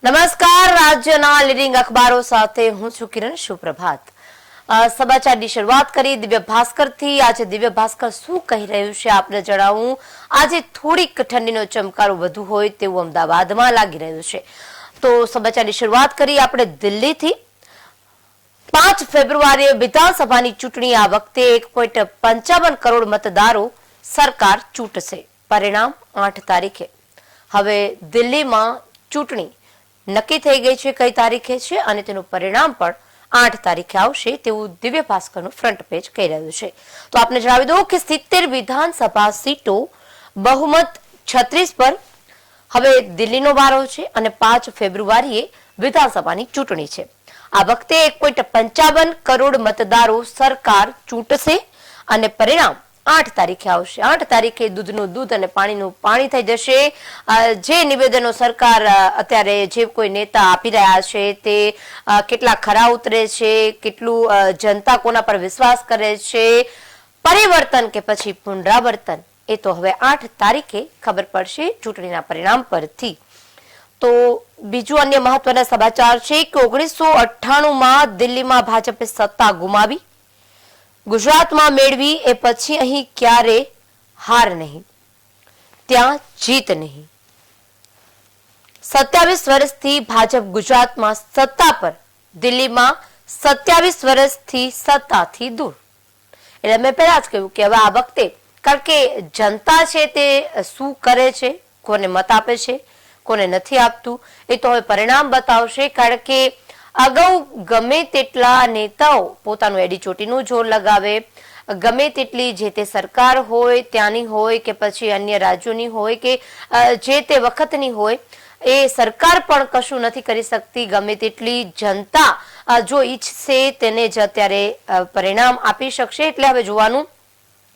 નમસ્કાર, રાજ્યના લીડિંગ અખબારો સાથે હું છું કિરણ. સુપ્રભાત. સમાચારની શરૂઆત કરી દિવ્ય ભાસ્કરથી. આજે દિવ્ય ભાસ્કર શું કહી રહ્યું છે આપને જણાવું. આજે થોડીક ઠંડીનો ચમકારો વધુ હોય તેવું અમદાવાદમાં લાગી રહ્યું છે. તો સમાચારની શરૂઆત કરી આપણે દિલ્હીથી. 5 ફેબ્રુઆરીએ વિધાનસભાની ચૂંટણી. આ વખતે 1.55 કરોડ મતદારો સરકાર ચૂંટશે. પરિણામ 8 તારીખે. હવે દિલ્હીમાં ચૂંટણી નક્કી થઈ ગઈ છે કઈ તારીખે છે અને તેનું પરિણામ પણ 8 તારીખે આવશે તેવું દિવ્ય ભાસ્કરનું ફ્રન્ટ પેજ કહી રહ્યું છે. તો આપને જણાવી દઉં કે 70 વિધાનસભા સીટો, બહુમત 36 પર હવે દિલ્હીનો વારો છે અને 5 ફેબ્રુઆરીએ વિધાનસભાની ચૂંટણી છે. આ વખતે 1.55 કરોડ મતદારો સરકાર ચૂંટશે અને પરિણામ 8 તારીખે આવશે. 8 તારીખે દૂધનું દૂધ અને પાણીનું પાણી થઈ જશે. જે નિવેદનો સરકાર અત્યારે જે કોઈ નેતા આપી રહ્યા છે તે કેટલા ખરા ઉતરે છે, કેટલું જનતા કોના પર વિશ્વાસ કરે છે, પરિવર્તન કે પછી પુનરાવર્તન, એ તો હવે 8 તારીખે ખબર પડશે ચૂંટણીના પરિણામ પરથી. તો બીજું અન્ય મહત્વના સમાચાર છે કે 1998માં દિલ્હીમાં ભાજપે સત્તા ગુમાવી, ગુજરાતમાં મેળવી, એ પછી અહીં ક્યારે હાર નહીં, ત્યાં જીત નહીં. 27 વર્ષથી ભાજપ ગુજરાતમાં સત્તા પર, દિલ્હીમાં 27 વર્ષથી સત્તાથી દૂર. એટલે મેં પહેલા જ કહ્યું કે હવે આ વખતે, કારણ કે જનતા છે તે શું કરે છે, કોને મત આપે છે, કોને નથી આપતું, એ તો હવે પરિણામ બતાવશે. કારણ કે અગાઉ ગમે તેટલા નેતાઓ પોતાનું એડી ચોટીનું જોર લગાવે, ગમે તેટલી જે તે સરકાર હોય ત્યાંની હોય કે પછી અન્ય રાજ્યોની હોય કે જે તે વખતની હોય, એ સરકાર પણ કશું નથી કરી શકતી. ગમે તેટલી જનતા જો ઈચ્છશે તેને જ અત્યારે પરિણામ આપી શકશે. એટલે હવે જોવાનું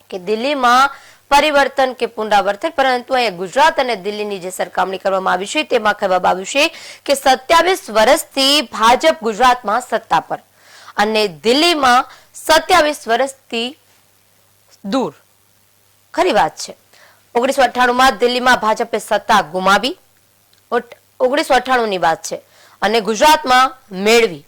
કે દિલ્હીમાં પરિવર્તન કે પુનરાવર્તન. પરંતુ અહીંયા ગુજરાત અને દિલ્હીની જે સરખામણી કરવામાં આવી છે તેમાં કહેવામાં આવ્યું છે કે 27 વર્ષથી ભાજપ ગુજરાતમાં સત્તા પર અને દિલ્હીમાં 27 વર્ષથી દૂર. ખરી વાત છે. 1998માં દિલ્હીમાં ભાજપે સત્તા ગુમાવી, 1998 ની વાત છે, અને ગુજરાતમાં મેળવી,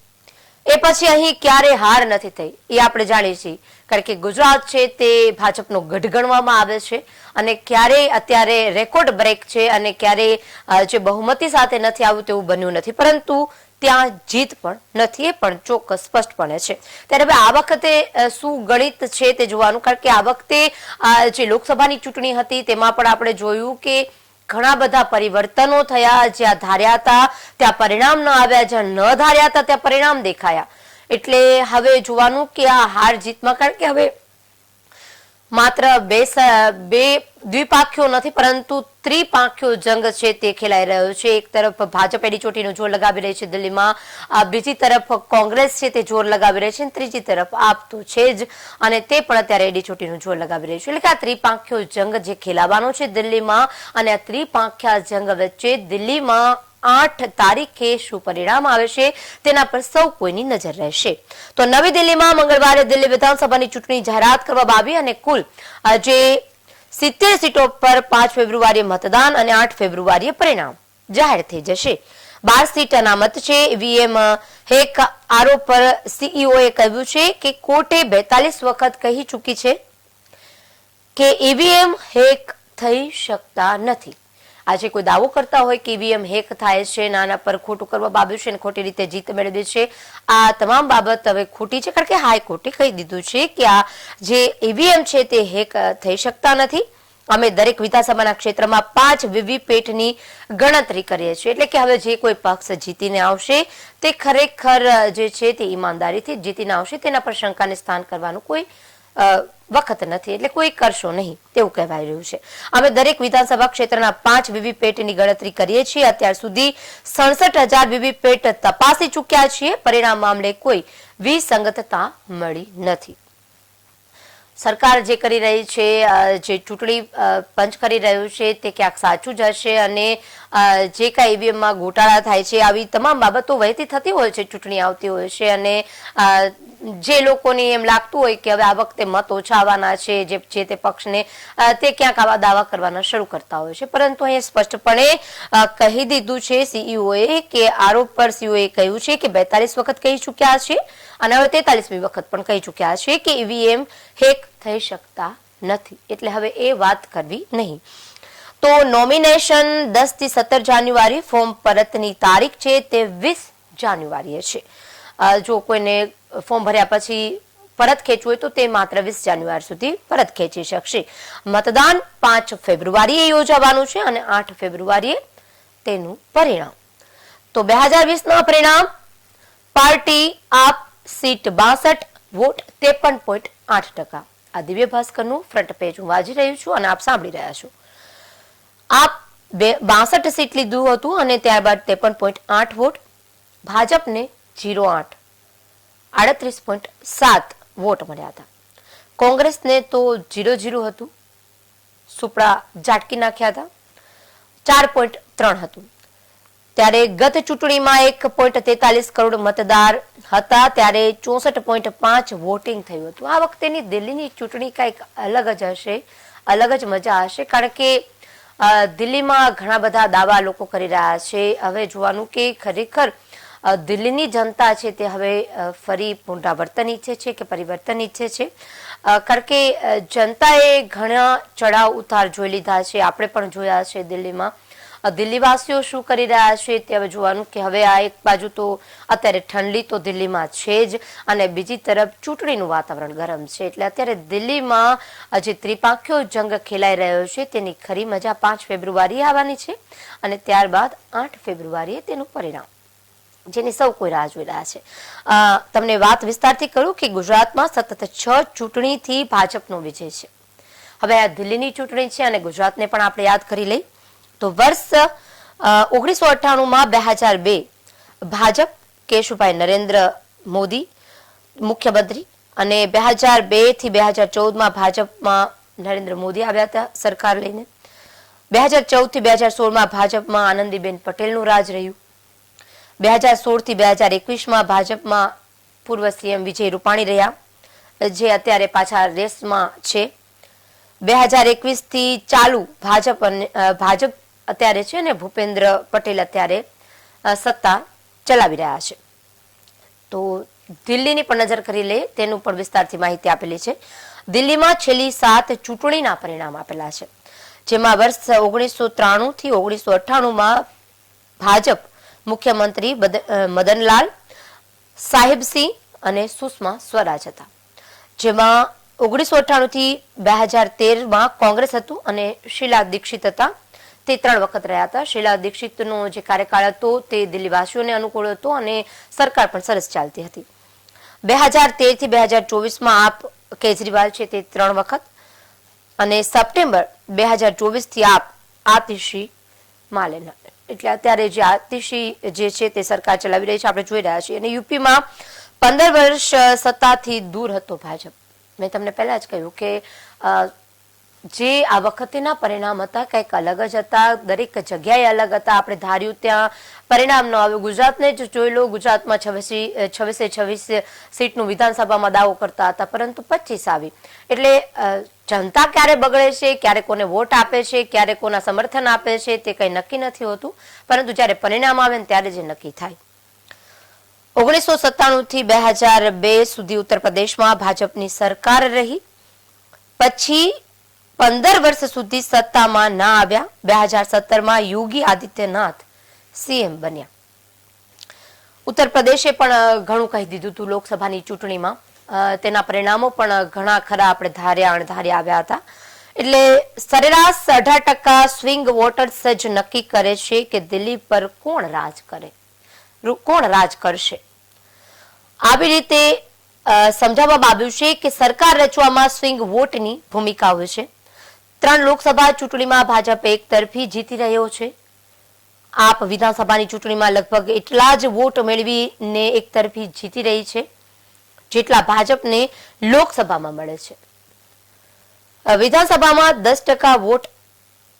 એ પછી અહીં ક્યારે હાર નથી થઈ એ આપણે જાણીએ છીએ. કારણ કે ગુજરાત છે તે ભાજપનો ગઢ ગણવામાં આવે છે અને ક્યારેય અત્યારે રેકોર્ડ બ્રેક છે અને ક્યારેય જે બહુમતી સાથે નથી આવ્યું તેવું બન્યું નથી. પરંતુ ત્યાં જીત પણ નથી, એ પણ ચોક્કસ સ્પષ્ટપણે છે. ત્યારે હવે આ વખતે શું ગણિત છે તે જોવાનું. કારણ કે આ વખતે જે લોકસભાની ચૂંટણી હતી તેમાં પણ આપણે જોયું કે ઘણા બધા પરિવર્તનો થયા. જ્યાં ધાર્યા હતા ત્યાં પરિણામ ન આવ્યા, જ્યાં ન ધાર્યા હતા ત્યાં પરિણામ દેખાયા. એટલે હવે જોવાનું કે આ હાર જીતમાં, કારણ કે હવે માત્ર બે દ્વિપાખ્યો નથી પરંતુ ત્રિપાખ્યો જંગ છે તે ખેલાઈ રહ્યો છે. એક તરફ ભાજપ એડી ચોટીનું જોર લગાવી રહી છે દિલ્હીમાં, બીજી તરફ કોંગ્રેસ છે તે જોર લગાવી રહી છે, ત્રીજી તરફ આપ તો છે જ અને તે પણ અત્યારે એડી ચોટીનું જોર લગાવી રહી છે. એટલે કે આ ત્રિપાખ્યો જંગ જે ખેલાવાનો છે દિલ્હીમાં, અને આ ત્રિપાખ્યા જંગ વચ્ચે દિલ્હીમાં 8 તારીખે શું પરિણામ આવે છે તેના પર સૌ કોઈની નજર રહેશે. તો નવી દિલ્હીમાં મંગળવારે દિલ્હી વિધાનસભાની ચૂંટણી જાહેરાત કરવામાં આવી અને કુલ જે 70 સીટો પર 5 ફેબ્રુઆરીએ મતદાન અને 8 ફેબ્રુઆરીએ પરિણામ જાહેર થઈ જશે. 12 સીટ અનામત છે. ઈવીએમ હેક આરોપ પર સીઈઓએ કહ્યું છે કે કોર્ટે 42 વખત કહી ચૂકી છે કે ઈવીએમ હેક થઈ શકતા નથી. આજે કોઈ દાવો કરતા હોય કે ઈવીએમ હેક થાય છે, નાના પર ખોટું કરવામાં આવ્યું છે અને ખોટી રીતે જીત મેળવી છે, આ તમામ બાબત હવે ખોટી છે. કારણ કે હાઈકોર્ટે કહી દીધું છે કે આ જે ઈવીએમ છે તે હેક થઈ શકતા નથી. અમે દરેક વિધાનસભાના ક્ષેત્રમાં 5 વીવીપેટની ગણતરી કરીએ છીએ. એટલે કે હવે જે કોઈ પક્ષ જીતીને આવશે તે ખરેખર જે છે તે ઈમાનદારીથી જીતીને આવશે, તેના પર શંકાને સ્થાન કરવાનું કોઈ વખત નથી. એટલે કોઈ કરશો નહીં તેવું કહેવાય રહ્યું છે. અમે દરેક વિધાનસભા ક્ષેત્રના 5 વીવીપેટની ગણતરી કરીએ છીએ. અત્યાર સુધી 67,000 વીવીપેટ તપાસી ચૂક્યા છીએ. પરિણામ મામલે કોઈ વિસંગતતા મળી નથી. સરકાર જે કરી રહી છે, જે ચૂંટણી પંચ કરી રહ્યું છે તે ક્યાંક સાચું જ હશે અને જે કાંઈ ઈવીએમમાં ગોટાળા થાય છે આવી તમામ બાબતો વહેતી થતી હોય છે, ચૂંટણી આવતી હોય છે અને જે લોકોને એમ લાગતું હોય કે હવે આ વખતે મત ઓછા આવવાના છે, જે તે પક્ષને તે ક્યાંક આવા દાવા કરવાના શરૂ કરતા હોય છે, પરંતુ અહીંયા સ્પષ્ટપણે કહી દીધું છે સીઈઓએ કે આરોપ પર સીઈઓએ કહ્યું છે કે 42 વખત કહી ચૂક્યા છે અને હવે 43મી વખત પણ કહી ચૂક્યા છે કે ઈવીએમ હેક થઈ શકતા નથી, એટલે હવે એ વાત કરવી નહીં. તો નોમિનેશન 10 થી 17 જાન્યુઆરી, ફોર્મ પરતની તારીખ છે તે 20 જાન્યુઆરીએ છે. જો કોઈને ફોર્મ ભર્યા પછી પરત ખેંચવું હોય તો તે માત્ર 20 જાન્યુઆરી સુધી પરત ખેંચી શકશે. મતદાન 5 ફેબ્રુઆરીએ યોજાવાનું છે અને 8 ફેબ્રુઆરીએ તેનું પરિણામ. તો 2020ના પરિણામ: પાર્ટી આપ સીટ 62, વોટ 53.8%. આ દિવ્ય ભાસ્કરનું ફ્રન્ટ પેજ હું વાંચી રહ્યું છું અને આપ સાંભળી રહ્યા છો. આપ 62 સીટ લીધું હતું અને ત્યારબાદ 53.8 વોટ. ભાજપને 0.8, 38.7 વોટ મળ્યા હતા. કોંગ્રેસને તો 0-0 હતું, સુપડા ઝાટકી નાખ્યા હતા, 4.3 હતું. ત્યારે ગત ચૂંટણીમાં 1.43 કરોડ મતદાર હતા, ત્યારે 64.5 વોટિંગ થયું હતું. આ વખતેની દિલ્હીની ચૂંટણી કંઈક અલગ જ હશે, અલગ જ મજા હશે, કારણ કે દિલ્હીમાં ઘણા બધા દાવા લોકો કરી રહ્યા છે. હવે જોવાનું કે ખરેખર દિલ્હીની જનતા છે તે હવે ફરી પુનરાવર્તન ઈચ્છે છે કે પરિવર્તન ઈચ્છે છે, કારણ કે જનતાએ ઘણા ચડાવ ઉતાર જોઈ લીધા છે. આપણે પણ જોયા છે દિલ્હીમાં. દિલ્હીવાસીઓ શું કરી રહ્યા છે તે હવે જોવાનું કે હવે આ એક બાજુ તો અત્યારે ઠંડી તો દિલ્હીમાં છે જ અને બીજી તરફ ચૂંટણીનું વાતાવરણ ગરમ છે, એટલે અત્યારે દિલ્હીમાં જે ત્રિપાંખ્યો જંગ ખેલાઈ રહ્યો છે તેની ખરી મજા 5 ફેબ્રુઆરીએ આવવાની છે અને ત્યારબાદ 8 ફેબ્રુઆરીએ તેનું પરિણામ, જેની સૌ કોઈ રાહ જોઈ રહ્યા છે. તમને વાત વિસ્તારથી કરું કે ગુજરાતમાં સતત 6 ચૂંટણીથી ભાજપનો વિજય છે. હવે આ દિલ્હીની ચૂંટણી છે અને ગુજરાતને પણ આપણે યાદ કરી લઈ તો વર્ષ 1998માં 2002 ભાજપ કેશુભાઈ નરેન્દ્ર મોદી મુખ્યમંત્રી અને 2002 થી 2014માં ભાજપમાં નરેન્દ્ર મોદી આવ્યા હતા સરકાર લઈને. 2014 થી 2016માં ભાજપમાં આનંદીબેન પટેલનું રાજ રહ્યું. 2016 થી 2021માં ભાજપમાં પૂર્વ સીએમ વિજય રૂપાણી રહ્યા, જે અત્યારે પાછા રેસમાં છે. 2021 થી ચાલુ ભાજપ અત્યારે છે અને ભૂપેન્દ્ર પટેલ અત્યારે સત્તા ચલાવી રહ્યા છે. તો દિલ્હીની પણ નજર કરી લે, તેનું પણ વિસ્તારથી માહિતી આપેલી છે. દિલ્હીમાં છેલ્લી 7 ચૂંટણીના પરિણામ આપેલા છે, જેમાં વર્ષ 1993 થી 1998માં ભાજપ મુખ્યમંત્રી મદનલાલ, સાહેબસિંહ અને સુષ્મા સ્વરાજ હતા. જેમાં 1998 થી 2013માં કોંગ્રેસ હતું અને શીલા દીક્ષિત હતા, તે 3 વખત રહ્યા હતા. શીલા દીક્ષિતનો જે કાર્યકાળ હતો તે દિલ્હીવાસીઓને અનુકૂળ હતો અને સરકાર પણ સરસ ચાલતી હતી. 2013 થી 2024માં આપ કેજરીવાલ છે તે 3 વખત અને સપ્ટેમ્બર 2024 થી આપ આતિશી માલેના, એટલે અત્યારે જે આતિશી જે છે તે સરકાર ચલાવી રહી છે, આપણે જોઈ રહ્યા છીએ. અને યુપીમાં 15 વર્ષ સત્તાથી દૂર હતો ભાજપ. મેં તમને પહેલા જ કહ્યું કે જે આ વખતેના પરિણામ હતા કંઈક અલગ જ હતા, દરેક જગ્યાએ અલગ હતા. આપણે ધાર્યું ત્યાં પરિણામ ન આવ્યું. ગુજરાતને જ જોઈ લો, ગુજરાતમાં 26 સીટનું વિધાનસભામાં દાવો કરતા હતા, પરંતુ 25 આવી. એટલે જનતા ક્યારે બગડે છે, ક્યારે કોને વોટ આપે છે, ક્યારે કોના સમર્થન આપે છે તે કંઈ નક્કી નથી હોતું, પરંતુ જ્યારે પરિણામ આવે ને ત્યારે જ નક્કી થાય. 1997 થી 2002 સુધી ઉત્તર પ્રદેશમાં ભાજપની સરકાર રહી, પછી 15 વર્ષ સુધી સત્તામાં ના આવ્યા. 2017માં યોગી આદિત્યનાથ સીએમ બન્યા. ઉત્તર પ્રદેશે પણ ઘણું કહી દીધું હતું લોકસભાની ચૂંટણીમાં, તેના પરિણામો પણ ઘણા ખરા આપણે ધાર્યા અણધાર્યા આવ્યા હતા. એટલે સરેરાશ 18% સ્વિંગ વોટર્સ જ નક્કી કરે છે કે દિલ્હી પર કોણ રાજ કરશે. આવી રીતે સમજાવવામાં આવ્યું છે કે સરકાર રચવામાં સ્વિંગ વોટની ભૂમિકા હોય છે. 3 લોકસભા ચૂંટણીમાં ભાજપ એકતરફી જીતી રહ્યો છે. આપ વિધાનસભાની ચૂંટણીમાં લગભગ એટલા જ વોટ મેળવીને એકતરફી જીતી રહી છે જેટલા ભાજપને લોકસભામાં મળે છે. વિધાનસભામાં 10% વોટ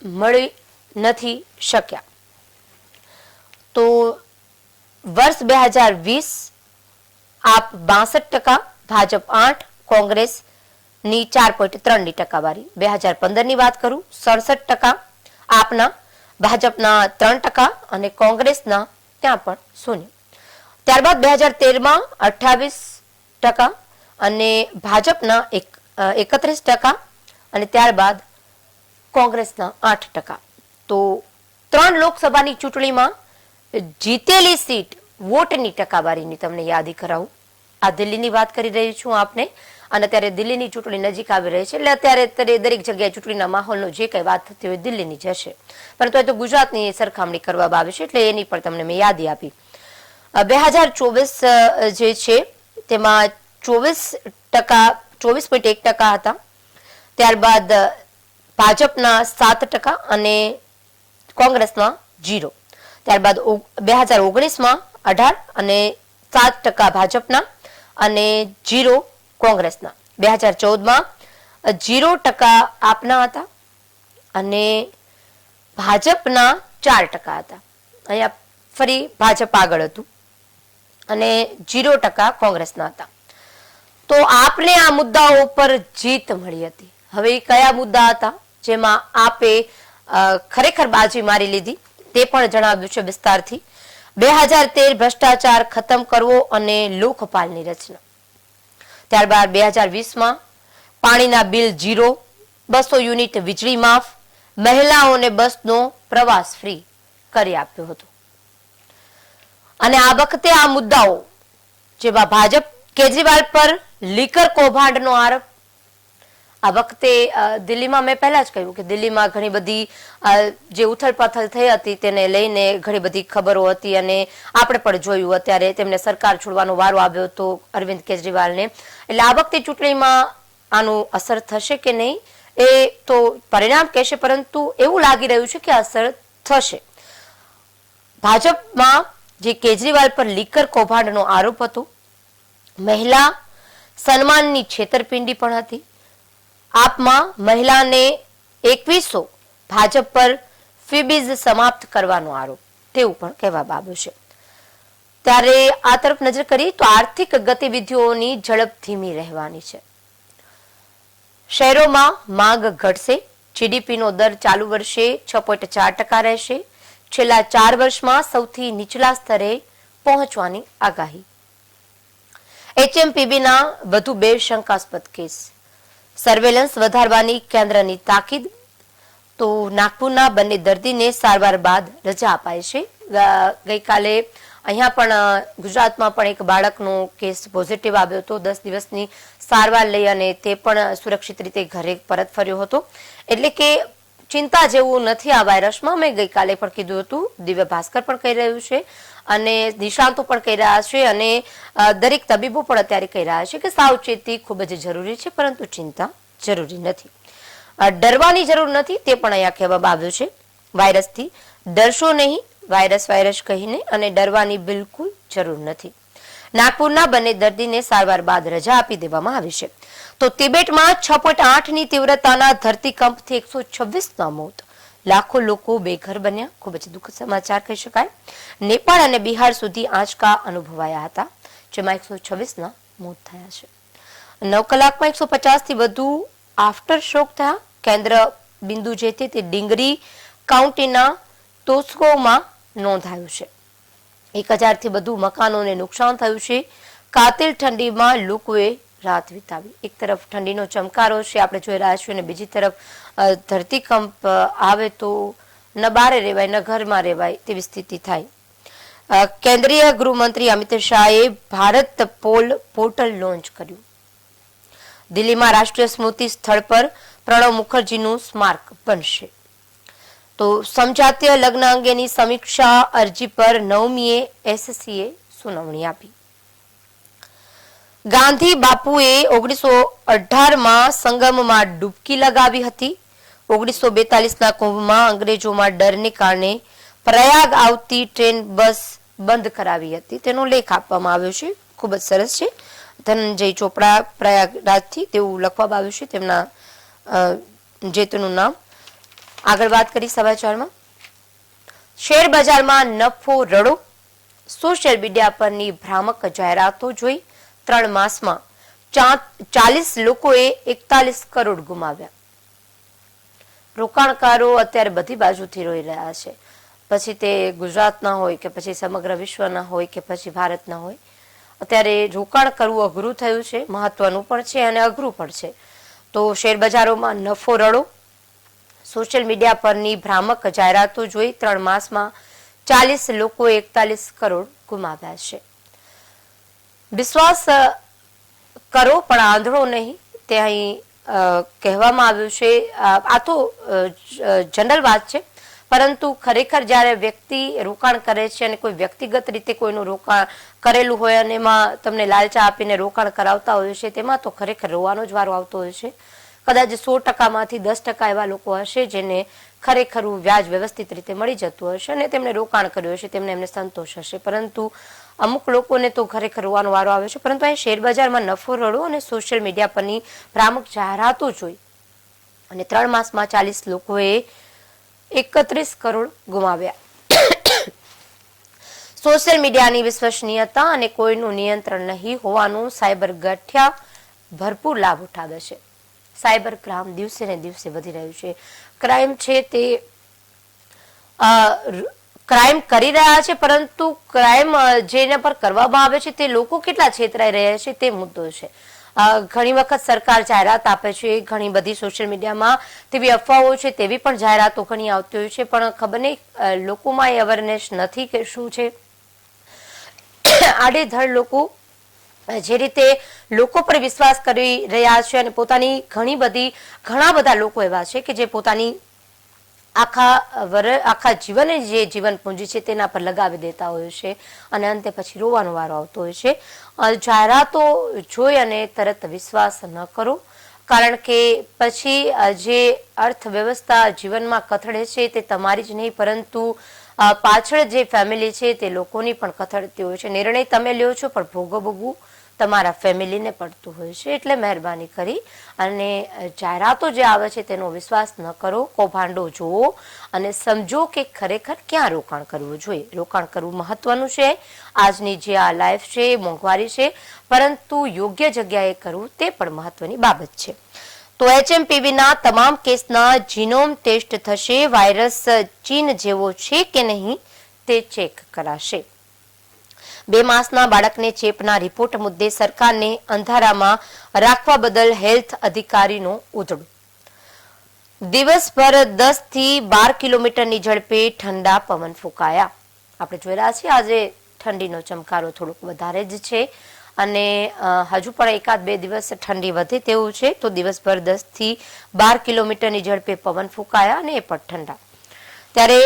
મળી નથી શક્યા. તો વર્ષ 2020 આપ 62%, ભાજપ 8, કોંગ્રેસની 4.3 ટકાવારી. 2015 ની વાત કરું 67%, આપના, ભાજપના 3% અને કોંગ્રેસના ત્યાં પણ શૂન્ય. ત્યારબાદ 2013માં 28% અને ભાજપના 31% અને ત્યારબાદ કોંગ્રેસના 8%. તો 3 લોકસભાની ચૂંટણીમાં જીતેલી સીટ વોટની ટકાવારીની તમને યાદી કરાવું. આ દિલ્હીની વાત કરી રહી છું આપને, અને અત્યારે દિલ્હીની ચૂંટણી નજીક આવી રહી છે એટલે અત્યારે દરેક જગ્યાએ ચૂંટણીના માહોલનો જે કઈ વાત થતી હોય દિલ્હીની જ હશે, પરંતુ એ તો ગુજરાતની સરખામણી કરવામાં આવી છે એટલે એની પણ તમને મેં યાદી આપી. 2024 જે છે તેમાં 24.1% હતા. ત્યારબાદ ભાજપના 7% અને કોંગ્રેસના 0. ત્યારબાદ 2019માં 18 અને 7% ભાજપના અને 0 કોંગ્રેસના. 2014માં 0% આપના હતા અને ભાજપના 4% હતા. અહીંયા ફરી ભાજપ આગળ હતું અને 0% કોંગ્રેસના હતા. તો આપને આ મુદ્દાઓ પર જીત મળી હતી. હવે કયા મુદ્દા હતા જેમાં આપે ખરેખર બાજી મારી લીધી તે પણ જણાવ્યું છે વિસ્તારથી. 2013 ભ્રષ્ટાચાર ખતમ કરવો અને લોકપાલની રચના. ત્યારબાદ 2020માં પાણીના બિલ 0, 200 યુનિટ વીજળી માફ, મહિલાઓને બસનો પ્રવાસ ફ્રી કરી આપ્યો હતો. અને આ વખતે આ મુદ્દાઓ જેમાં ભાજપ કેજરીવાલ પર લીકર કૌભાંડનો આરોપ. આ વખતે દિલ્હીમાં મેં પહેલા જ કહ્યું કે દિલ્હીમાં ઘણી બધી જે ઉથલપાથલ થઈ હતી તેને લઈને ઘણી બધી ખબરો હતી અને આપણે પણ જોયું અત્યારે તેમને સરકાર છોડવાનો વારો આવ્યો હતો અરવિંદ કેજરીવાલને. એટલે આ વખતે ચૂંટણીમાં આનું અસર થશે કે નહીં એ તો પરિણામ કહેશે, પરંતુ એવું લાગી રહ્યું છે કે અસર થશે. ભાજપમાં જે કેજરીવાલ પર લીકર કૌભાંડનો આરોપ હતો, મહિલા સન્માનની છેતરપિંડી પણ હતી. આપમાં મહિલાને 2100 ભાજપ પર ફીબીઝ સમાપ્ત કરવાનો આરોપ તેવું પણ કહેવામાં આવ્યું છે. ત્યારે આ તરફ નજર કરીએ તો આર્થિક ગતિવિધિઓની ઝડપ ધીમી રહેવાની છે. શહેરોમાં માંગ ઘટશે. જીડીપીનો દર ચાલુ વર્ષે 6.4% રહેશે. છેલ્લા 4 વર્ષમાં સૌથી નીચલા સ્તરે પહોંચવાની આગાહી. HMPBના વધુ 2 શંકાસ્પદ કેસ. સર્વેલન્સ વધારવાની કેન્દ્રની તાકીદ. તો નાગપુરના બંને દર્દીને સારવાર બાદ રજા અપાઈ છે. ગઈકાલે અહીંયા પણ ગુજરાતમાં પણ એક બાળકનો કેસ પોઝિટિવ આવ્યો હતો. 10 દિવસની સારવાર લઈ અને તે પણ સુરક્ષિત રીતે ઘરે પરત ફર્યો હતો. એટલે કે ચિંતા જેવું નથી આ વાયરસમાં. મેં ગઈકાલે પણ કીધું હતું, દિવ્ય ભાસ્કર પણ કહી રહ્યું છે અને નિષ્ણાંતો પણ કહી રહ્યા છે અને દરેક તબીબો પણ અત્યારે કહી રહ્યા છે કે સાવચેતી ખૂબ જ જરૂરી છે, પરંતુ ચિંતા જરૂરી નથી. ડરવાની જરૂર નથી તે પણ અહીંયા કહેવામાં આવ્યું છે. વાયરસથી ડરશો નહીં, વાયરસ કહીને, અને ડરવાની બિલકુલ જરૂર નથી. નાગપુરના બંને દર્દીને સારવાર બાદ રજા આપી દેવામાં આવી છે. તો તિબેટમાં 6.8ની તીવ્રતાના ધરતીકંપથી 126ના મોત. લાખો લોકો બેઘર બન્યા. ખૂબ જ દુઃખદ સમાચાર કહી શકાય. નેપાળ અને બિહાર સુધી આંચકા અનુભવાયા હતા, જેમાં 126ના મોત થયા છે. 9 કલાકમાં 150 થી વધુ આફ્ટર શોક થયા. કેન્દ્ર બિંદુ જે તે ડિંગરી કાઉન્ટીના તોસ્કોમાં નોંધાયું છે. 1000 થી વધુ મકાનોને નુકસાન થયું છે. કાતિલ ઠંડીમાં લોકોએ રાત વિતાવી. એક તરફ ઠંડીનો ચમકારો છે આપણે જોઈ રહ્યા છીએ અને બીજી તરફ ધરતીકંપ આવે તો ન બહાર રહેવાય ન ઘરમાં રહેવાય તેવી સ્થિતિ થાય. કેન્દ્રીય ગૃહમંત્રી અમિત શાહે ભારત પોર્ટલ લોન્ચ કર્યું. દિલ્હીમાં રાષ્ટ્રીય સ્મૃતિ સ્થળ પર પ્રણવ મુખર્જીનું સ્મારક બનશે. તો સમજાતીય લગ્ન અંગેની સમીક્ષા અરજી પર 9મીએ એસસીએ સુનાવણી આપી. ગાંધી બાપુએ 1918માં સંગમમાં ડૂબકી લગાવી હતી. 1942ના કુંભમાં અંગ્રેજોમાં ડરને કારણે પ્રયાગ આવતી ટ્રેન બસ બંધ કરાવી હતી. તેનો લેખ આપવામાં આવ્યો છે, ખૂબ જ સરસ છે. ધનંજય ચોપડા પ્રયાગરાજથી તેવું લખવામાં આવ્યું છે, તેમના જે તેનું નામ. આગળ વાત કરી સમાચારમાં. શેર બજારમાં નફો રડો. સોશિયલ મીડિયા પરની ભ્રામક જાહેરાતો જોઈ 3 માસમાં 40 લોકોએ 41 કરોડ ગુમાવ્યા. રોકાણકારો અત્યારે બધી બાજુથી રોઈ રહ્યા છે. પછી તે ગુજરાતના હોય કે પછી સમગ્ર વિશ્વના હોય કે પછી ભારતના હોય, અત્યારે રોકાણ કરવું અઘરું થયું છે. મહત્વનું પણ છે અને અઘરું પણ છે. તો શેર બજારોમાં નફો રડો. સોશિયલ મીડિયા પરની ભ્રામક જાહેરાતો જોઈ 3 માસમાં 40 લોકોએ 41 કરોડ ગુમાવ્યા છે. વિશ્વાસ કરો પણ આંધળો નહીં, તે અહીં કહેવામાં આવ્યું છે. આ તો જનરલ વાત છે, પરંતુ ખરેખર જ્યારે વ્યક્તિ રોકાણ કરે છે અને કોઈ વ્યક્તિગત રીતે કોઈનું રોકાણ કરેલું હોય અને એમાં તમને લાલચા આપીને રોકાણ કરાવતા હોય છે, તેમાં તો ખરેખર રોવાનો જ વારો આવતો હોય છે. કદાચ 100%માંથી 10% એવા લોકો હશે જેને ખરેખર વ્યાજ વ્યવસ્થિત રીતે મળી જતું હશે અને તેમણે રોકાણ કર્યું હશે, એમને સંતોષ હશે. પરંતુ અમુક લોકોને તો ખરેખર રોવાનો વારો આવે છે. પરંતુ અહીં શેર બજારમાં નફો રડો અને સોશિયલ મીડિયા પરની ભ્રામક જાહેરાતો જોઈ અને 3 માસમાં 40 લોકોએ 31 કરોડ ગુમાવ્યા. સોશિયલ મીડિયાની વિશ્વસનીયતા અને કોઈનું નિયંત્રણ નહીં હોવાનું સાયબર ગઠિયા ભરપૂર લાભ ઉઠાવે છે. સાયબર ક્રાઇમ દિવસે ને દિવસે વધી રહ્યું છે. ક્રાઇમ છે તે ક્રાઇમ કરી રહ્યા છે, પરંતુ ક્રાઇમ જેના પર કરવામાં આવે છે તે લોકો કેટલા છેતરાઈ રહ્યા છે તે મુદ્દો છે. ઘણી વખત સરકાર જાહેરાત આપે છે, ઘણી બધી સોશિયલ મીડિયામાં તેવી અફવાઓ છે, તેવી પણ જાહેરાતો ઘણી આવતી હોય છે, પણ ખબર નહીં લોકોમાં એ અવેરનેસ નથી કે શું છે. આડેધડ લોકો જે રીતે લોકો પર વિશ્વાસ કરી રહ્યા છે અને પોતાની ઘણા બધા લોકો એવા છે કે જે પોતાની આખા જીવન જે જીવન પૂંજી છે તેના પર લગાવી દેતા હોય છે અને અંતે પછી રોવાનો વારો આવતો હોય છે. જાહેરાતો જોઈ અને તરત વિશ્વાસ ન કરો, કારણ કે પછી જે અર્થવ્યવસ્થા જીવનમાં કથળે છે તે તમારી જ નહીં, પરંતુ પાછળ જે ફેમિલી છે તે લોકોની પણ કથળતી હોય છે. નિર્ણય તમે લ્યો છો પણ ભોગવવું તમારા ફેમિલીને પડતું હોય છે. એટલે મહેરબાની કરી અને જાહેરાતો જે આવે છે તેનો વિશ્વાસ ન કરો. કૌભાંડો જુઓ અને સમજો કે ખરેખર ક્યાં રોકાણ કરવું જોઈએ. રોકાણ કરવું મહત્વનું છે. આજની જે આ લાઈફ છે, મોંઘવારી છે, પરંતુ યોગ્ય જગ્યાએ કરવું તે પણ મહત્વની બાબત છે. તો HMPVના તમામ કેસના જીનોમ ટેસ્ટ થશે. વાયરસ ચીન જેવો છે કે નહીં તે ચેક કરાશે. 2 માસના બાળકને ચેપના રિપોર્ટ મુદ્દે સરકારને અંધારામાં રાખવા બદલ હેલ્થ અધિકારીનો ઉધડો. દિવસભર 10 થી 12 કિલોમીટરની ઝડપે ઠંડા પવન ફૂંકાયા. આપણે જોઈ રહ્યા છીએ આજે ઠંડીનો ચમકારો થોડોક વધારે જ છે અને હજુ પણ 1-2 દિવસ ઠંડી વધે તેવું છે. તો દિવસભર 10 થી 12 કિલોમીટરની ઝડપે પવન ફૂંકાયા અને એ પણ ઠંડા. ત્યારે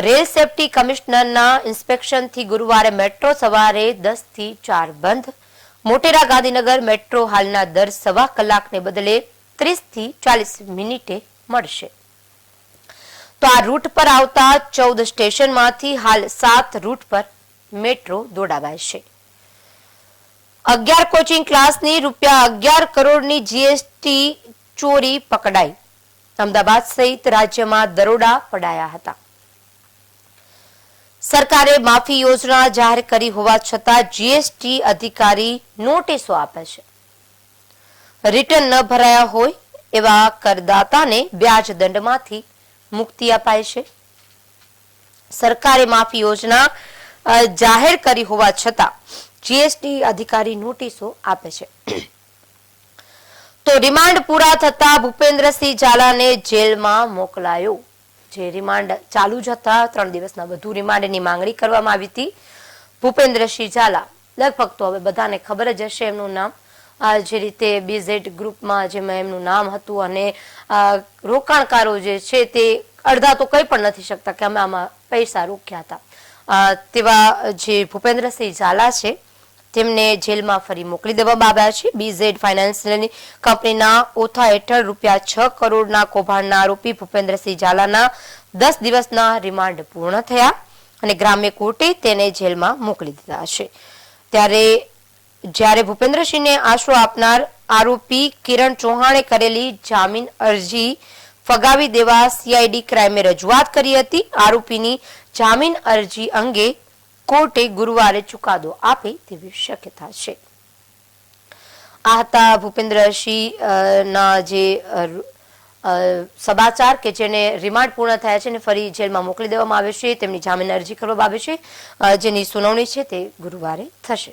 રેલ સેફટી કમિશનરના ઇન્સ્પેક્શનથી ગુરુવારે મેટ્રો સવારે 10 થી 4 બંધ. મોટેરા ગાંધીનગર મેટ્રો હાલના દર 1.25 કલાકને બદલે 30 થી 40 મિનિટે મળશે. તો આ રૂટ પર આવતા 14 સ્ટેશનમાંથી હાલ 7 રૂટ પર મેટ્રો દોડાવાય છે. 11 કોચિંગ ક્લાસની ₹11 કરોડની જીએસટી ચોરી પકડાઈ. અમદાવાદ સહિત રાજ્યમાં દરોડા પડાયા હતા. સરકારે માફી યોજના જાહેર કરી હોવા છતાં જીએસટી અધિકારી નોટિસો આપે છે. રિટર્ન ન ભરાયા હોય એવા કરદાતાને વ્યાજ દંડમાંથી મુક્તિ અપાય છે. સરકારે માફી યોજના જાહેર કરી હોવા છતાં જીએસટી અધિકારી નોટિસો આપે છે. તો રિમાન્ડ પૂરા થતા ભૂપેન્દ્રસિંહ ઝાલાને જેલમાં મોકલાયો. જે રિમાન્ડ ચાલુ જ હતા, 3 દિવસના વધુ રિમાન્ડની માંગણી કરવામાં આવી હતી. ભૂપેન્દ્રસિંહ ઝાલા લગભગ તો હવે બધાને ખબર જ હશે એમનું નામ. જે રીતે BZ ગ્રુપમાં જેમાં એમનું નામ હતું અને રોકાણકારો જે છે તે અડધા તો કંઈ પણ નથી શકતા કે અમે આમાં પૈસા રોક્યા હતા. તેવા જે ભૂપેન્દ્રસિંહ ઝાલા છે તેમને જેલમાં ફરી મોકલી દેવામાં આવ્યા છે. BZ ફાઇનાન્શિયલ કંપનીના ઓથા હેઠળ ₹6 કરોડના કૌભાંડના આરોપી ભૂપેન્દ્રસિંહ ઝાલાના 10 દિવસના રિમાન્ડ પૂર્ણ થયા અને ગ્રામ્ય કોર્ટે તેને જેલમાં મોકલી દીધા છે. જ્યારે ભૂપેન્દ્રસિંહને આશરો આપનાર આરોપી કિરણ ચૌહાણે કરેલી જામીન અરજી ફગાવી દેવા CID ક્રાઇમે રજૂઆત કરી હતી. આરોપીની જામીન અરજી અંગે કોર્ટે ગુરુવારે ચુકાદો આપે તેવી શક્યતા છે. આ હતા ભૂપેન્દ્રસિંહ ના જે સમાચાર કે જેને રિમાન્ડ પૂર્ણ થયા છે અને ફરી જેલમાં મોકલી દેવામાં આવે છે. તેમની જામીન અરજી કરવામાં આવે છે, જેની સુનાવણી છે તે ગુરુવારે થશે.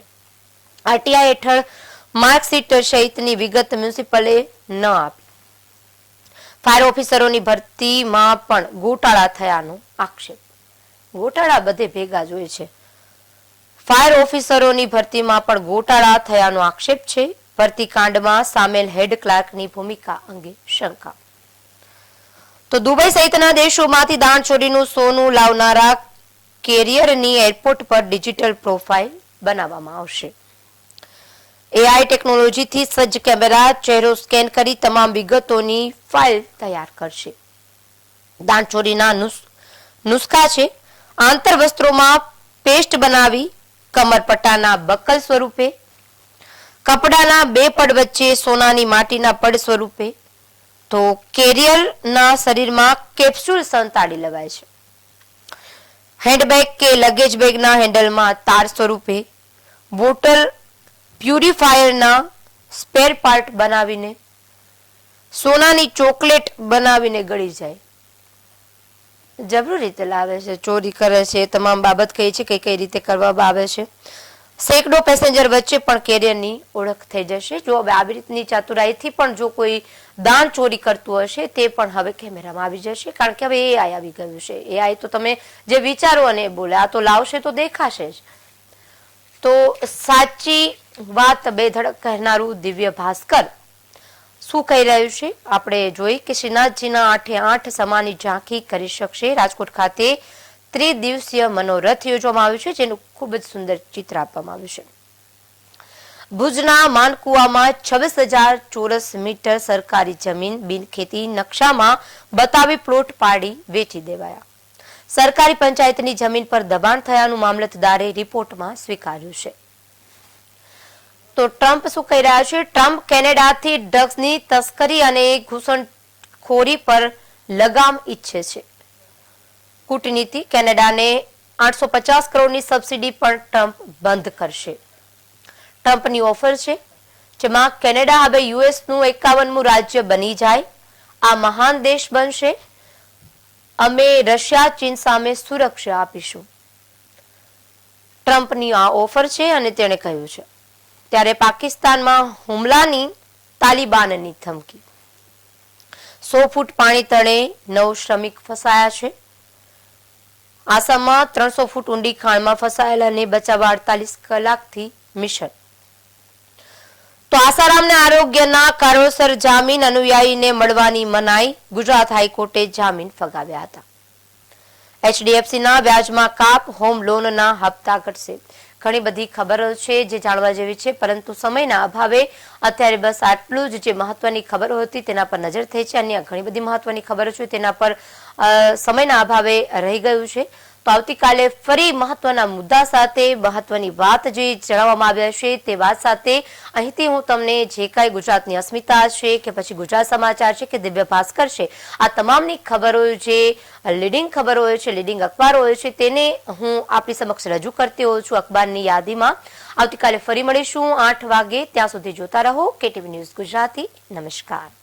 આરટીઆઈ હેઠળ માર્કશીટ સહિતની વિગત મ્યુનિસિપલે ન આપી. ફાયર ઓફિસરોની ભરતીમાં પણ ગોટાળા થયાનો આક્ષેપ. ગોટાળા બધે ભેગા જ હોય છે. ફાયર ઓફિસરોની ભરતીમાં પણ ગોટાળા થયાનો આક્ષેપ છે. ભરતી કાંડમાં સામેલ હેડ ક્લાર્કની ભૂમિકા અંગે શંકા. તો દુબઈ સહિતના દેશોમાંથી દાણચોરીનું સોનું લાવનારા કેરિયરની એરપોર્ટ પર ડિજિટલ પ્રોફાઇલ બનાવવામાં આવશે. એઆઈ ટેકનોલોજીથી સજ્જ કેમેરા ચહેરો સ્કેન કરી તમામ વિગતોની ફાઇલ તૈયાર કરશે. દાણચોરીના નુસ્ખા છે. આંતરવસ્ત્રોમાં પેસ્ટ બનાવી કમરપટ્ટાના બકલ સ્વરૂપે, કપડાના 2 પડ વચ્ચે સોનાની માટીના પડ સ્વરૂપે, તો કેરિયરના શરીરમાં કેપ્સ્યુલ સંતાડી લેવાય છે. હેન્ડબેગ કે લગેજ બેગના હેન્ડલમાં તાર સ્વરૂપે, બોટલ પ્યુરિફાયરના સ્પેર પાર્ટ બનાવીને, સોનાની ચોકલેટ બનાવીને ગળી જાય. જબરી રીતે લાવે છે, ચોરી કરે છે. તમામ બાબત કહી છે કે કઈ રીતે કરવામાં આવે છે. સેંકડો પેસેન્જર વચ્ચે પણ કેરિયરની ઓળખ થઈ જશે. જો હવે આવી રીતની ચાતુરાઈથી પણ જો કોઈ દાણ ચોરી કરતું હશે તે પણ હવે કેમેરામાં આવી જશે, કારણ કે હવે એઆઈ આવી ગયું છે. એઆઈ તો તમે જે વિચારો અને બોલે આ તો લાવશે તો દેખાશે જ. તો સાચી વાત બેધડક કહેનારું દિવ્ય ભાસ્કર શું કહી રહ્યું છે આપણે જોઈ કે શ્રીનાથજીના 8 સમાની ઝાંખી કરી શકશે. રાજકોટ ખાતે 3 દિવસીય મનોરથ યોજવામાં આવ્યું છે, જેનું ખૂબ જ સુંદર ચિત્ર આપવામાં આવ્યું છે. ભુજના માનકુવામાં 26,000 ચોરસ મીટર સરકારી જમીન બિનખેતી નકશામાં બતાવી પ્લોટ પાડી વેચી દેવાયા. સરકારી પંચાયતની જમીન પર દબાણ થયાનું મામલતદારે રિપોર્ટમાં સ્વીકાર્યું છે. તો ટ્રમ્પ શું કહી રહ્યા છે? ટ્રમ્પ કેનેડાથી ડ્રગ્સની તસ્કરી અને ઘૂસણખોરી પર લગામ ઈચ્છે છે. કૂટનીતિ કેનેડાને 850 કરોડની સબસિડી પણ ટ્રમ્પ બંધ કરશે. ટ્રમ્પની ઓફર છે, જેમાં કેનેડા હવે યુએસનું 51મું રાજ્ય બની જાય. આ મહાન દેશ બનશે. અમે રશિયા ચીન સામે સુરક્ષા આપીશું. ટ્રમ્પની આ ઓફર છે અને તેણે કહ્યું છે. ત્યારે પાકિસ્તાનમાં હુમલાની તાલિબાનની ધમકી. 100 ફૂટ પાણી તળે 9 શ્રમિક ફસાયા છે. આસામમાં 300 ફૂટ ઊંડી ખાણમાં ફસાયેલાને બચાવવા 48 કલાકથી મિશન. તો આસારામને આરોગ્યના કારણોસર જામીન, અનુયાયીને મળવાની મનાઈ. ગુજરાત હાઈકોર્ટે જામીન ફગાવ્યા હતા. એચડીએફસીના વ્યાજમાં કાપ, હોમ લોનના હપ્તા ઘટશે. ઘણી બધી ખબરો છે જે જાણવા જેવી છે, પરંતુ સમયના અભાવે અત્યારે બસ આટલું જ જે મહત્વની ખબરો હતી તેના પર નજર થઈ છે. અન્ય ઘણી બધી મહત્વની ખબરો છે તેના પર સમયના અભાવે રહી ગયું છે. તો આવતીકાલે ફરી મહત્વના મુદ્દા સાથે મહત્વની વાત જે જણાવવામાં આવ્યા છે તે વાત સાથે અહીંથી હું તમને જે કાંઈ ગુજરાતની અસ્મિતા છે કે પછી ગુજરાત સમાચાર છે કે દિવ્ય ભાસ્કર છે, આ તમામની ખબરો જે લીડિંગ ખબરો હોય છે, લીડિંગ અખબારો હોય છે, તેને હું આપણી સમક્ષ રજૂ કરતી હોઉં છું અખબારની યાદીમાં. આવતીકાલે ફરી મળીશું 8 વાગે. ત્યાં સુધી જોતા રહો કેટીવી ન્યૂઝ ગુજરાતી. નમસ્કાર.